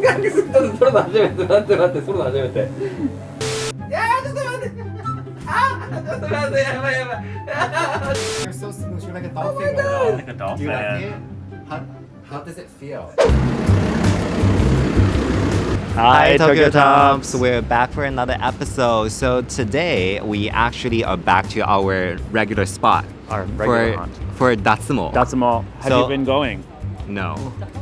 You're so smooth. You're like a dolphin. Like a dolphin. Do you like it? How does it feel? Hi, Tokyo Tops. We're back for another episode. So today we actually are back to our regular spot Our regular haunt. for Datsumou. Datsumou, have So- you been going? No.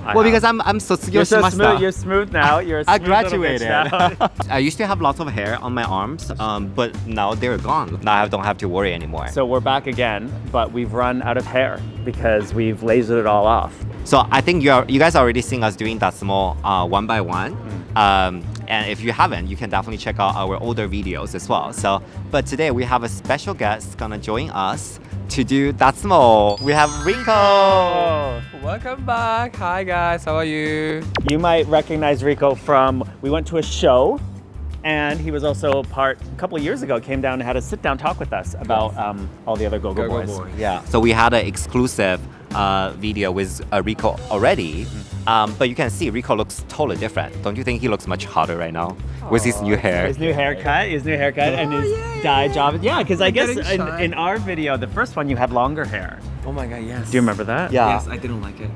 I Well, have. because I'm so You're so smooth. You're smooth now. You're a I smooth little bitch graduated. now. I used to have lots of hair on my arms, but now they're gone. Now I don't have to worry anymore. So we're back again, but we've run out of hair because we've lasered it all off. So I think you guys already seen us doing Datsumou one by one. And if you haven't, you can definitely check out our older videos as well. So, but today we have a special guest gonna join us to do Datsumou. We have Rico. Oh. Welcome back. Hi guys, how are you? You might recognize Rico from, we went to a show and he was also a couple of years ago, came down and had a sit down talk with us about all the other Gogo Boys. Boy. Yeah. So we had an exclusive video with Rico already. But you can see Rico looks totally different. Don't you think he looks much hotter right now with his new hair? His new haircut and his dye job. Yeah, because I guess getting shy. in our video, the first one, you had longer hair. Oh my god, yes. Do you remember that? Yeah. Yes, I didn't like it.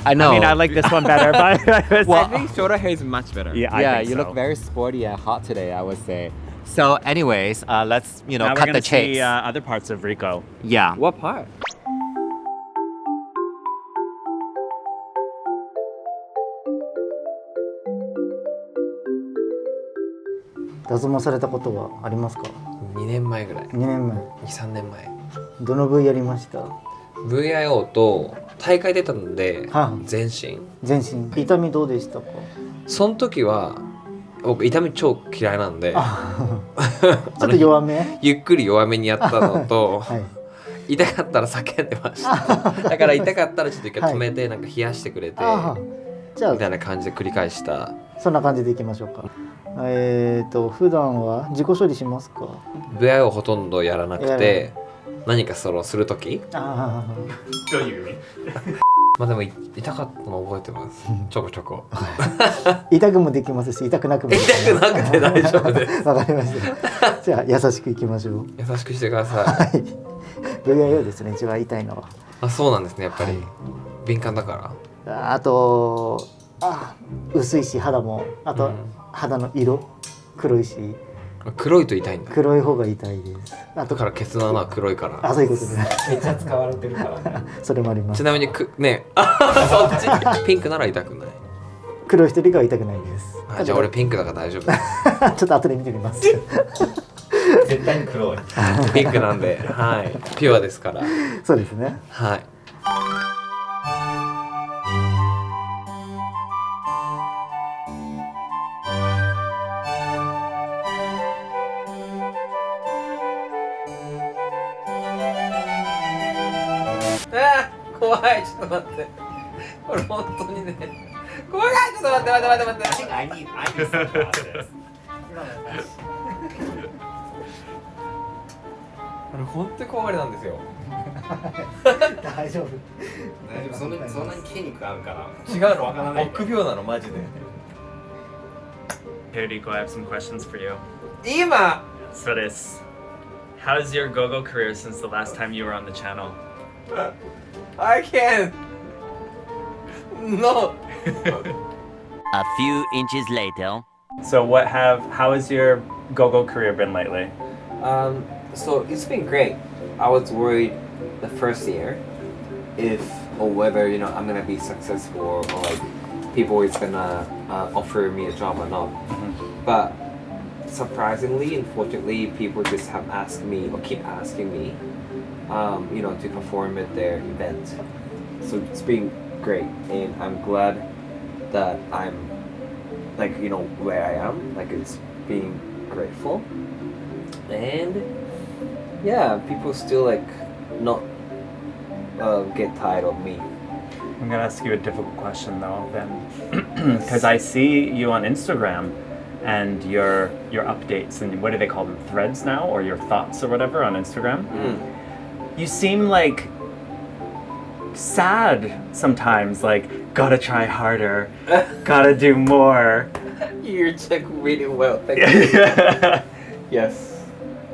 I know. I mean, I like this one better, but Well, I think shorter hair is much better. yeah, I yeah, think you so. look very sporty and hot today, I would say. So, anyways, let's Now we're cut gonna the chase. see other parts of Rico. Yeah. What part? 脱毛されたことはありますか2年前ぐらい。 2年前 2,3 年前。どの部位やりました VIO と大会出たのでは全身。全身痛みどうでしたかその時は僕痛み超嫌いなんであちょっと弱めゆっくり弱めにやったのと、はい痛かったら叫んでましただから痛かったらちょっと一回止めてなんか冷やしてくれて、あじゃみたいあな感じで繰り返した。そんな感じでいきましょうか普段は自己処理しますか VIO をほとんどやらなくやて何かそのする時あどういう意味？まあでも痛かったの覚えてますちょこちょこ痛くもできますし痛くなくもできます痛くなくて大丈夫ですわかりましたじゃあ優しくいきましょう優しくしてくださいはい VIO ですね一番痛いのはあ、そうなんですねやっぱり、敏感だからあと薄いし肌もあと、肌の色黒いし黒いと痛いんだ黒い方が痛いですあとだからケツの穴は黒いからそういうことですめっちゃ使われてるからね。それもありますちなみにねそっちピンクなら痛くない黒い人よりかは痛くないですあじゃあ俺ピンクだから大丈夫ちょっと後で見てみます絶対に黒い。ピンクなんではいピュアですからそうですねはい怖いちょっと待ってこれ本当にね怖いちょっと待って待って待って待って I need sunglasses. これ本当に怖がりなんですよ大丈夫そんなに筋肉あるから。違うの臆病なのマジで Here, Rico, I have some questions for you. 今 So this, how's your Gogo career since the last time you were on the channel? I can't No A few inches later. So how has your Gogo career been lately? So it's been great. I was worried the first year if or whether I'm gonna be successful or like people is gonna offer me a job or not. But surprisingly, unfortunately, people just have asked me or keep asking me, to perform at their event. So it's been great, and I'm glad that I'm where I am. Like it's being grateful, and yeah, people still not get tired of me. I'm gonna ask you a difficult question though, then, because I see you on Instagram and your updates and what do they call them, threads now, or your thoughts or whatever on Instagram. You seem like sad sometimes, like, gotta try harder, gotta do more. You check really well. Thank you. Yes.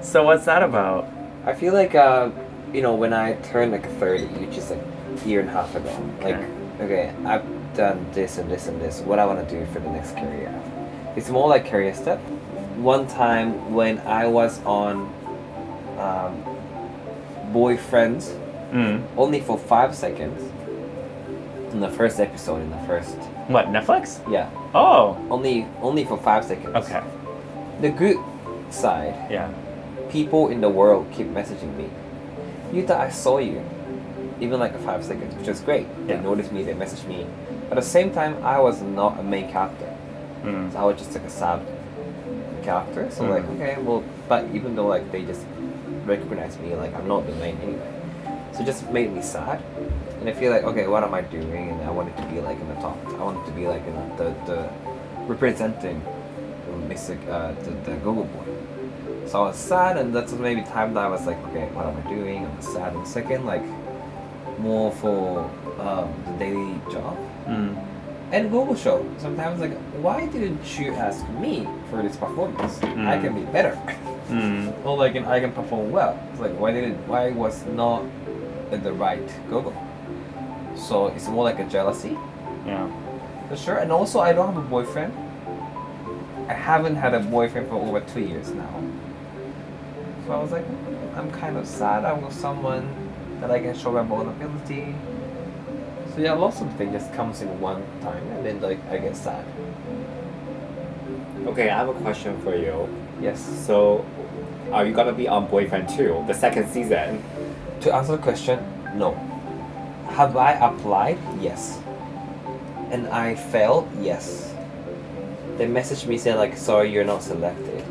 So what's that about? I feel like when I turned like 30, which is like a year and a half ago, like okay, I've done this and this and this. What I want to do for the next career? It's more like career step. One time when I was on Boyfriends only for 5 seconds in the first episode in the first What, Netflix? yeah Oh, only for 5 seconds. okay. The good side, Yeah. people in the world keep messaging me. Yuta, I saw you. Even like 5 seconds, which was great. They Yeah. noticed me, they messaged me. At the same time, I was not a main character. So I was just like a sub character. So like, okay, well, but even though like they just recognize me, like I'm not the main anyway. So it just made me sad. And I feel like, okay, what am I doing? And I wanted to be like in the top. I wanted to be like in the representing the Gogo Boy. So I was sad, and that's maybe time that I was like, okay, what am I doing? I was sad. And second, like more for the daily job. And Gogo show. Sometimes like, why didn't you ask me for this performance? I can be better. Or like, I can perform well. It's like, why was not at the right Gogo? So it's more like a jealousy. Yeah. For sure. And also, I don't have a boyfriend. I haven't had a boyfriend for over 2 years now. So I was like, I'm kind of sad. I want someone that I can show my vulnerability. So yeah, lots of things just comes in one time, and then like I get sad. Okay, I have a question for you. Yes. So, are you gonna be on Boyfriend 2, the second season? To answer the question, no. Have I applied? Yes. And I failed? Yes. They messaged me saying like, sorry, you're not selected.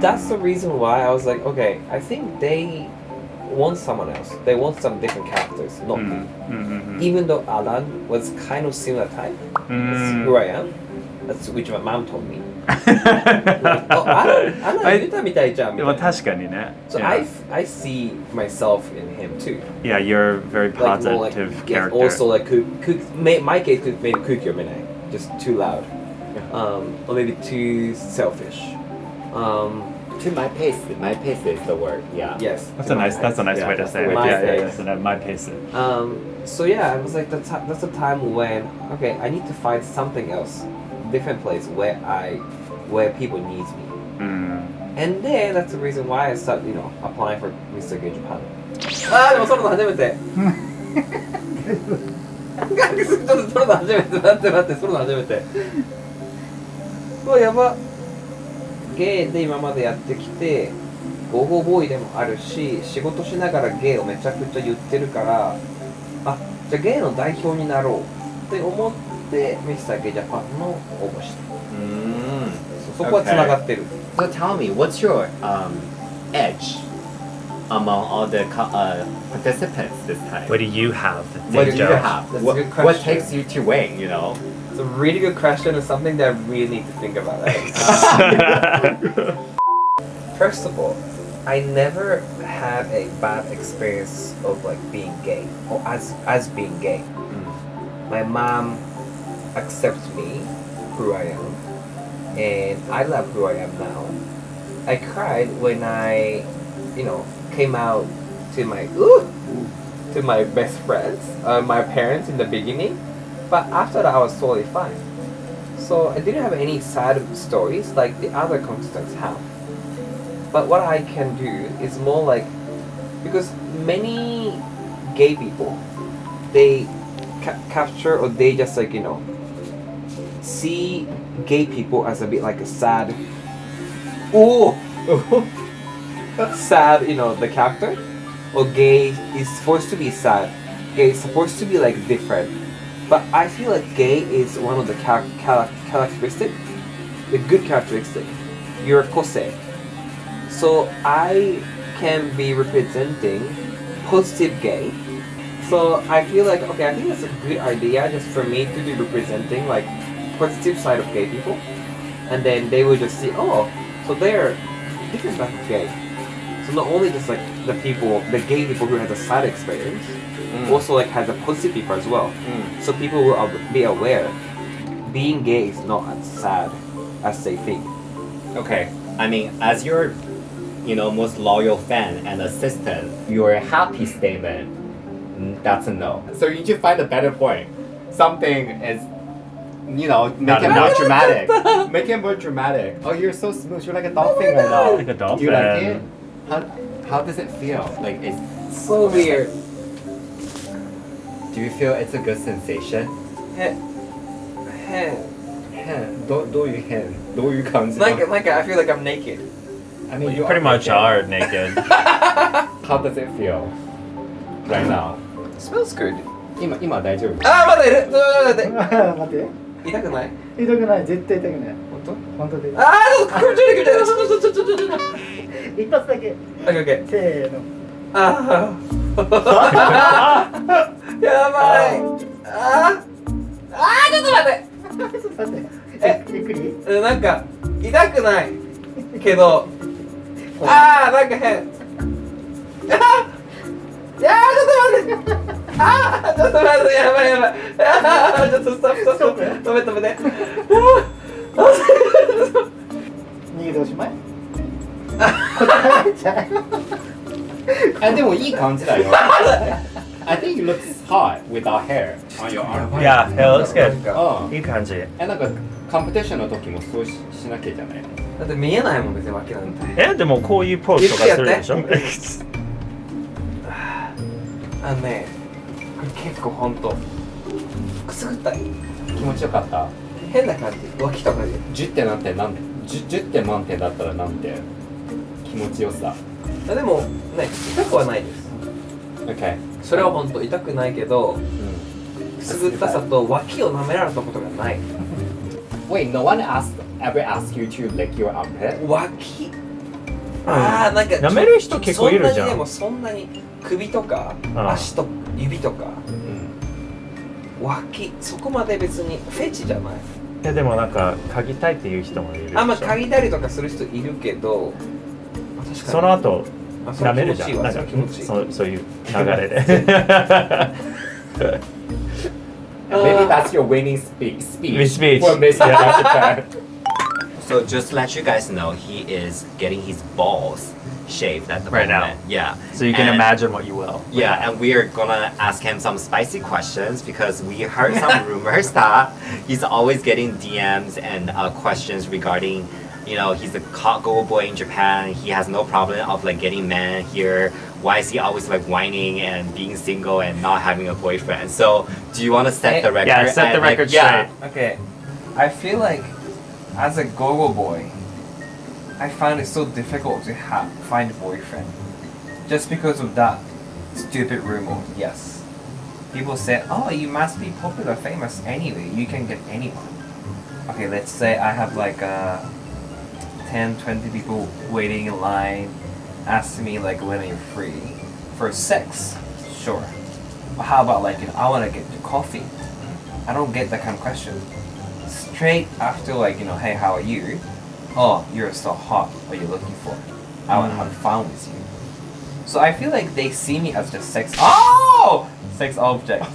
That's the reason why I was like, okay, I think they want someone else. They want some different characters, not me. Even though Alan was kind of similar type, that's who I am. That's which my mom told me. Alan, Yuta みたいじゃんみたいな。でも確かにね。So Yeah. I see myself in him too. Yeah, you're a very Like more like positive yes, character. also like my case could maybe cookie or just too loud, or maybe too selfish. To my pace is the word. Yeah. Yes. That's a nice Yeah, way to that's say the it. way to Yeah, say yeah, it. so that my pace it. So yeah, I was like that's the time when okay, I need to find something else, different place where people needs me. And then that's the reason why I started, applying for Mr. Gay Japan. でもそれの初めて。ちょっとそれの初めて。待って、それの初めて。うわ、やば。ゲイで今までやってきて、ゴーゴーボーイでもあるし、仕事しながらゲイをめちゃくちゃ言ってるから、あ、じゃあゲイの代表になろうって思って、ミスターゲイジャパンの応募した。そこはつながってる。So tell me, what's your edge among all the participants this time? What do you have? What do you Joe? have? That's a What, good what question. takes you to win? It's a really good question and something that I really need to think about. First of all, I never had a bad experience of like being gay or as being gay. My mom accepts me who I am, and I love who I am now. I cried when I, came out to my best friends, my parents in the beginning. But after that, I was totally fine. So I didn't have any sad stories like the other contestants have. But what I can do is more like, because many gay people, they capture or they just like, see gay people as a bit like a sad, sad, the character. Or gay is supposed to be sad. Gay is supposed to be like different. But I feel like gay is one of the characteristic, the good characteristic. You're kose. So I can be representing positive gay. So I feel like, okay, I think that's a good idea just for me to be representing like positive side of gay people. And then they will just see, oh, so they're different type of gay. So not only just like the gay people who have a sad experience, also like has a positive people as well. So people will be aware being gay is not as sad as they think. Okay, I mean, as your, most loyal fan and assistant, your happy statement, that's a no. So you need to find a better point. Something is, make it more dramatic. Make it more dramatic. Oh, you're so smooth. You're like a dolphin right now. Like a dolphin. Do you like it? How does it feel? Like it's So weird. Do you feel it's a good sensation? どういう変？どういう感じ？ Like I feel like I'm naked. I mean, You pretty much are naked. How does it feel right now? It smells good. 今大丈夫？あー、まだいる。待って。待って痛くない？痛くない絶対痛くない本本当で当？あー、ちょっと気持ち悪い気持ち悪い。ちょっと。一発だけオッケーオッケー。せーのあー。やばい。あー、ちょっと待って。ちょっと待ってゆっくりなんか痛くないけど、なんか変。ちょっと待って。ちょっと待って、やばい。ちょっとストップ。止めて。逃げておしまいこっちからじゃないでもいい感じだよ。I think you look hot without hair on your arm. Yeah, it looks good. うん。いい感じ。なんかコンペティションの時もそうしなきゃじゃないの？だって見えないもん別に脇なんて。でもこういうポーズとかするでしょ？あのね、これ結構ほんとくすぐったい。気持ちよかった。変な感じ。脇とかで。10点なんて10点満点だったらなんて気持ちよさ。でもね、痛くはないです。Okay. それはほんと痛くないけど、くすぐったさと脇を舐められたことがない。Wait, no one ever asked you to lick your armpit? 脇なんか舐める人結構いるじゃん。そんなに首とか足と指とか脇、そこまで別にフェチじゃない。でもなんか嗅ぎたいっていう人もいるでしょ。嗅ぎたりとかする人いるけど、確かにその後舐めるじゃん。なんか気持ちいい。そういう流れで。Maybe that's your winning speech. Speech. For Mr. Japan. So just to let you guys know, he is getting his balls shaved at the Right moment. now. Yeah. So you can imagine what you will. Yeah, and we are gonna ask him some spicy questions because we heard some rumors that he's always getting DMs and questions regarding, he's a Gogo Boy in Japan. He has no problem of like getting men here. Why is he always like whining and being single and not having a boyfriend? So, do you want to set the record? Yeah, set the record straight. Okay, I feel like as a Gogo Boy, I find it so difficult to find a boyfriend. Just because of that stupid rumor, yes. People say, oh, you must be popular, famous anyway, you can get anyone. Okay, let's say I have like 10, 20 people waiting in line, ask me like when are you free? For sex, sure. But how about like, I want to get to coffee? I don't get that kind of question. Straight after like, hey, how are you? Oh, you're so hot. What are you looking for? I want to have fun with you. So I feel like they see me as just sex object.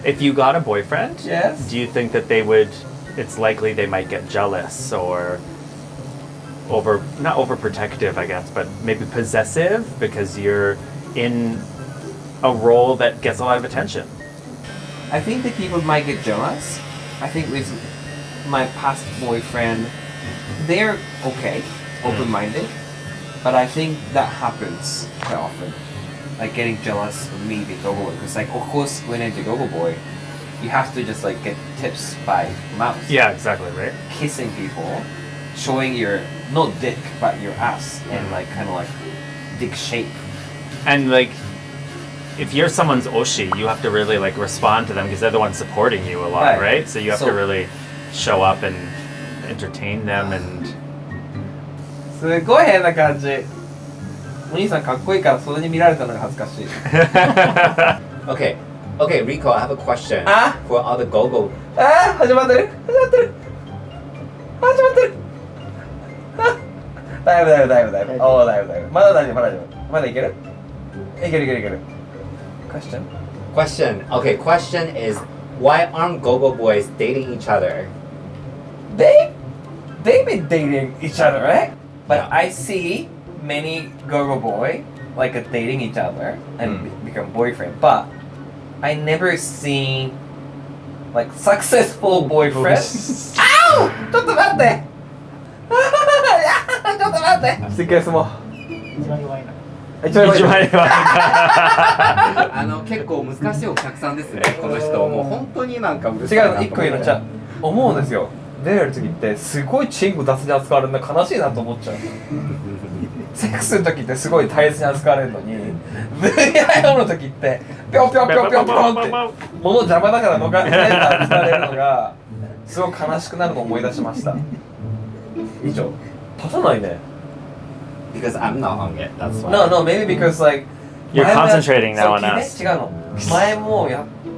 If you got a boyfriend, Yes. do you think that it's likely they might get jealous or not overprotective, I guess, but maybe possessive because you're in a role that gets a lot of attention? I think that people might get jealous. I think with my past boyfriend, they're okay, open-minded, but I think that happens quite often. Like getting jealous of me being Gogo Boy, because like of course when you're Gogo Boy, you have to just like get tips by mouth. Yeah, exactly, right? Kissing people, showing your not dick but your ass and like kind of like dick shape. And like, if you're someone's oshi, you have to really like respond to them because they're the ones supporting you a lot, right? So you have to really show up and entertain them and. すごい変な感じ。お兄さんかっこいいからそれに見られたのが恥ずかしい。Okay, Rico, I have a question Ah? for all the Gogo. 始まってる。だいぶ。おー、だいぶ。まだいける。いける。question? Question. Okay, question is why aren't Gogo Boys dating each other? They've been dating each other, right? But Yeah. I see many Gogo Boy like dating each other and become boyfriend. But I never seen like successful boyfriend. ちょっと待って。ちょっと待って。スティックレスも。一番弱いな。一番一番弱い結構難しいお客さんですね、この人。もう本当になんかうるさい違うの、なと思って。一個言うのじゃ思うんですよ。出れる時ってすごいチンコ雑に扱われるの悲しいなと思っちゃう。セックスの時ってすごい大切に扱われるのに、VIO の時ってピョンピョンピョンピョンピョンって物邪魔だからのかねって扱われるのがすごい悲しくなるのを思い出しました。以上。立たないね。Because I'm not on it, that's why. No, maybe because like You're concentrating now on そう us. 違うの。前も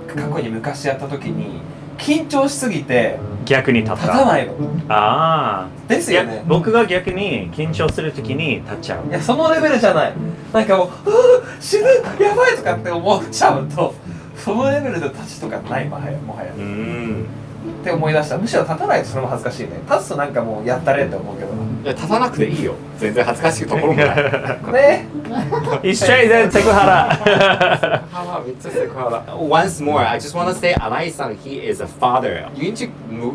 過去に昔やった時に緊張しすぎて逆に立った。立たないの。ああ。ですよね。いや僕が逆に緊張するときに立っちゃう。いやそのレベルじゃない。なんかもう死ぬやばいとかって思っちゃうとそのレベルで立ちとかないもはやって思い出した。むしろ立たないとそれも恥ずかしいね。立つとなんかもうやったれって思うけどいや立たなくていいよ。全然恥ずかしいところもない。ね。一緒に全セクハラ。めっちゃセクハラ。Once more, I just want to say, Anai-san, he is a father. You need to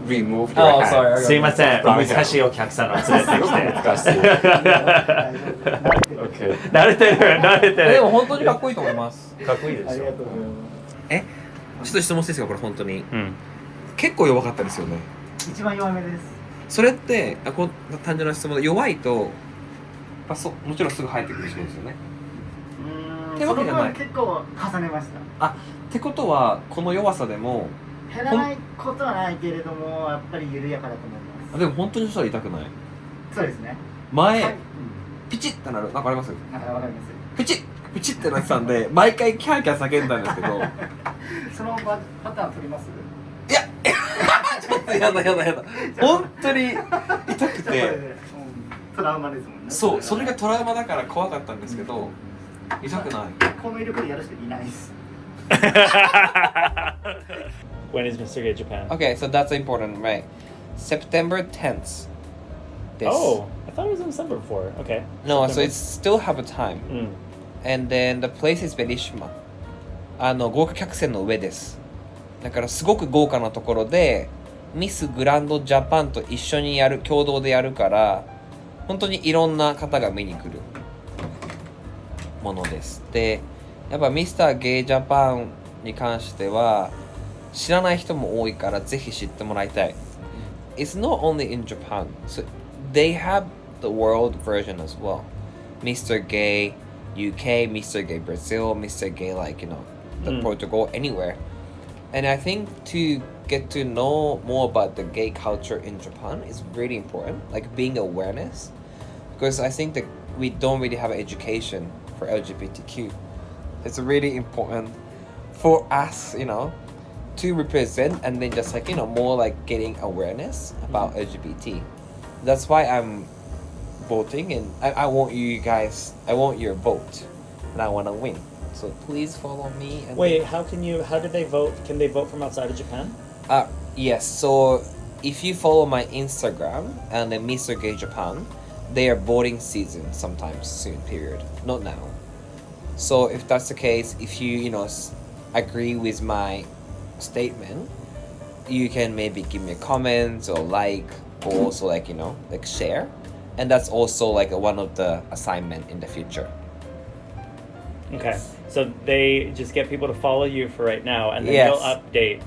remove your Oh, hand. sorry. すいません。難しいお客さんを連れてきて。難しい。Okay. 慣れてる慣れてる。でも本当にかっこいいと思います。かっこいいでしょ。ありがとうございまちょっと質問していいですかこれ本当に。うん。結構弱かったですよね。す。一番弱めです。それってこう単純な質問で弱いともちろんすぐ生えてくる人ですよね。ってわけじゃない。その分結構重ねました。ってことはこの弱さでも減らないことはないけれども、やっぱり緩やかだと思います。でも本当にそしたら痛くない。そうですね。前、はい、ピチッってなる。なんかあります？なんかわかります。ピチッピチッってなってたんで毎回キャーキャー叫んだんですけどそのパターン取ります？いやちょっとやだ本当に痛くてトラウマですもんね。そうそれがトラウマだから怖かったんですけど痛くない。この威力でやる人いないです。When is Mr. Gay Japan? Okay, so that's important, right? September 10th. Oh, I thought it was in December before. Okay. No, so September. it's still have a time. And then the place is very shima. 豪華客船の上です。だからすごく豪華なところでミスグランドジャパンと一緒に共同でやるから本当にいろんな方が見に来るものです。で、やっぱミスターゲイジャパンに関しては知らない人も多いからぜひ知ってもらいたい。It's not only in Japan, so they have the world version as well. Mr. Gay UK, Mr. Gay Brazil, Mr. Gay the Portugal, anywhere. And I think to get to know more about the gay culture in Japan is really important, like being awareness, because I think that we don't really have education for LGBTQ. It's really important for us, to represent and then just more like getting awareness about LGBT. That's why I'm voting and I want you guys, I want your vote and I want to win. So please follow me. And Wait, how do they vote? Can they vote from outside of Japan? Yes, so if you follow my Instagram and then Mr. Gay Japan, they are voting season sometimes soon, period. Not now. So if that's the case, if you, agree with my statement, you can maybe give me a comment or or also share. And that's also one of the assignment in the future. Okay. So they just get people to follow you for right now, and then Yes. you'll update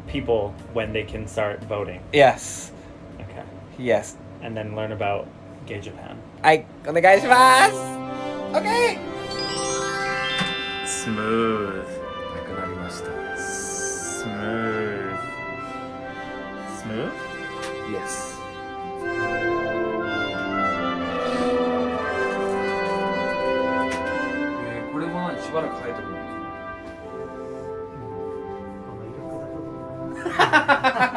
people when they can start voting. Yes. Okay. Yes. And then learn about Gay Japan. はい、お願いします。OK! Smooth. なくなりました。Smooth. Smooth? Yes. これもしばらく生えてくる。この威力だと思います。